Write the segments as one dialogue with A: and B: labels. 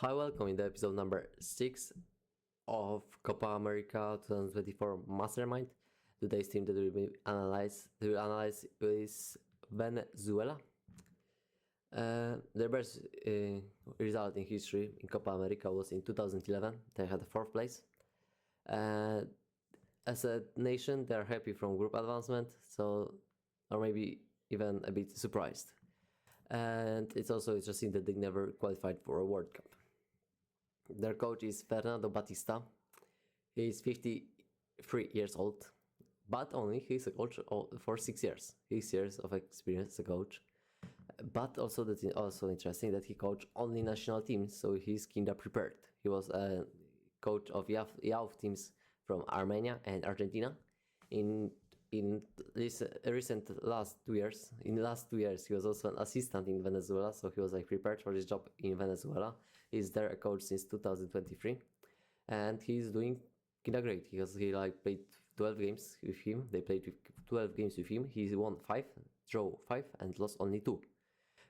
A: Hi, welcome in the episode number 6 of Copa America 2024 Mastermind. Today's team that will analyze is Venezuela. Their best result in history in Copa America was in 2011. They had the 4th place. As a nation, they are happy from group advancement, or maybe even a bit surprised. And it's also interesting that they never qualified for a World Cup. Their coach is Fernando Batista. He is 53 years old, but only he's a coach for 6 years. 6 years of experience as a coach. But also that's also interesting that he coached only national teams, so he's kinda prepared. He was a coach of youth teams from Armenia and Argentina. In this last 2 years, he was also an assistant in Venezuela, so he was prepared for his job in Venezuela. He's there a coach since 2023, and he's doing kinda great because he played 12 games with him. They played 12 games with him. He won 5, drew 5, and lost only 2.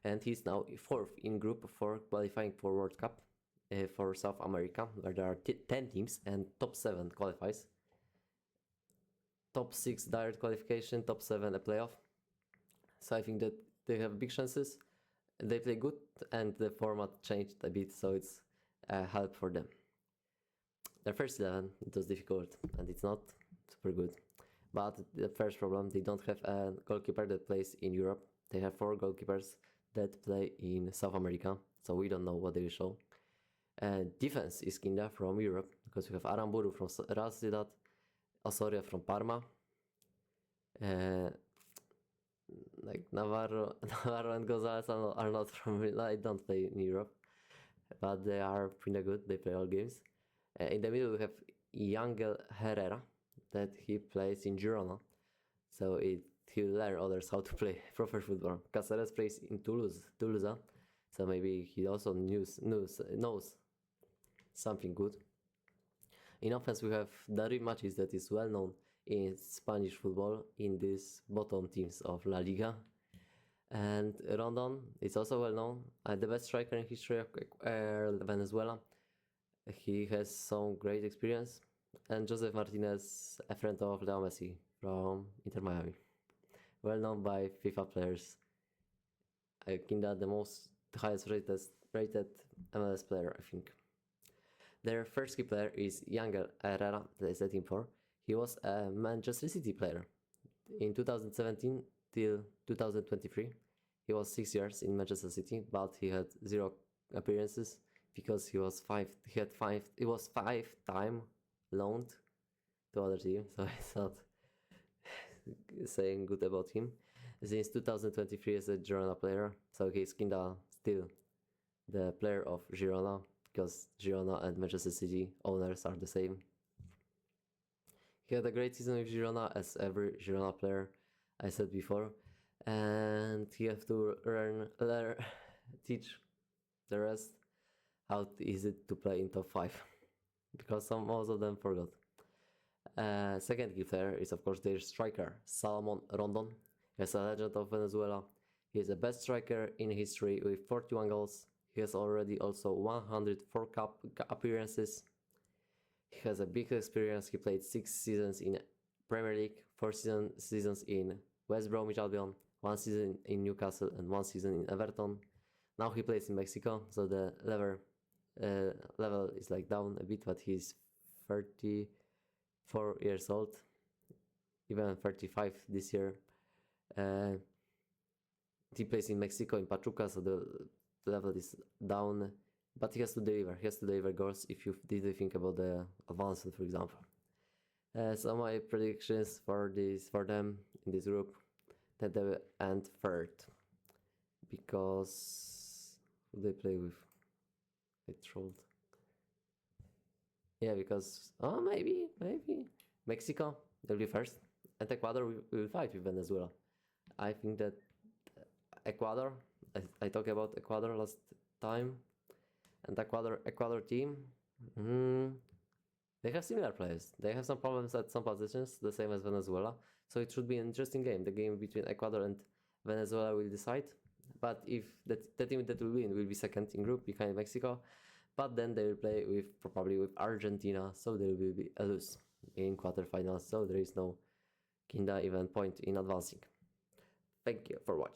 A: And he's now 4th in group for qualifying for World Cup for South America, where there are 10 teams and top 7 qualifies. Top 6 direct qualification, top 7 a playoff. So I think that they have big chances. They play good and the format changed a bit, so it's a help for them. Their first 11, it was difficult and it's not super good. But the first problem, they don't have a goalkeeper that plays in Europe. They have 4 goalkeepers that play in South America, so we don't know what they will show. Defense is kinda from Europe, because we have Aramburu from Real Sociedad, Osorio from Parma, Navarro and Gonzalez are not from, I don't play in Europe, but they are pretty good, they play all games. In the middle we have Yangel Herrera, that he plays in Girona, so he will learn others how to play proper football. Caceres plays in Toulouse, so maybe he also knows something good. In offense, we have David Machis, that is well known in Spanish football in these bottom teams of La Liga. And Rondon is also well known, the best striker in history of Venezuela. He has some great experience. And Joseph Martinez, a friend of Leo Messi from Inter Miami. Well known by FIFA players. Kinda the highest rated MLS player, I think. Their first key player is Yangel Herrera, that is the team 4. He was a Manchester City player. In 2017 till 2023, he was 6 years in Manchester City, but he had 0 appearances because he was 5-time loaned to other team, so it's not saying good about him. Since 2023 as a Girona player, so he's kinda still the player of Girona, because Girona and Manchester City owners are the same. He had a great season with Girona, as every Girona player, I said before, and he have to teach the rest how is it to play in top 5, because most of them forgot. Second key player is of course their striker, Salomon Rondon. He is a legend of Venezuela. He is the best striker in history with 41 goals. He has already also 104 cup appearances. He has a big experience. He played 6 seasons in Premier League, 4 seasons in West Bromwich Albion, 1 season in Newcastle and 1 season in Everton. Now he plays in Mexico, so the level is down a bit, but he's 34 years old, even 35 this year. He plays in Mexico, in Pachuca, so the level is down, but he has to deliver. He has to deliver goals if you did think about the advancement, for example. So my predictions for them in this group, that they will end 3rd, because who they play with? I trolled. Yeah, because maybe Mexico will be 1st, and Ecuador will fight with Venezuela. I think that Ecuador, I talked about Ecuador last time, and Ecuador team, they have similar players. They have some problems at some positions, the same as Venezuela, so it should be an interesting game. The game between Ecuador and Venezuela will decide, but if the team that will win will be 2nd in group behind Mexico, but then they will play with probably with Argentina, so they will be a lose in quarterfinals, so there is no kinda even point in advancing. Thank you for watching.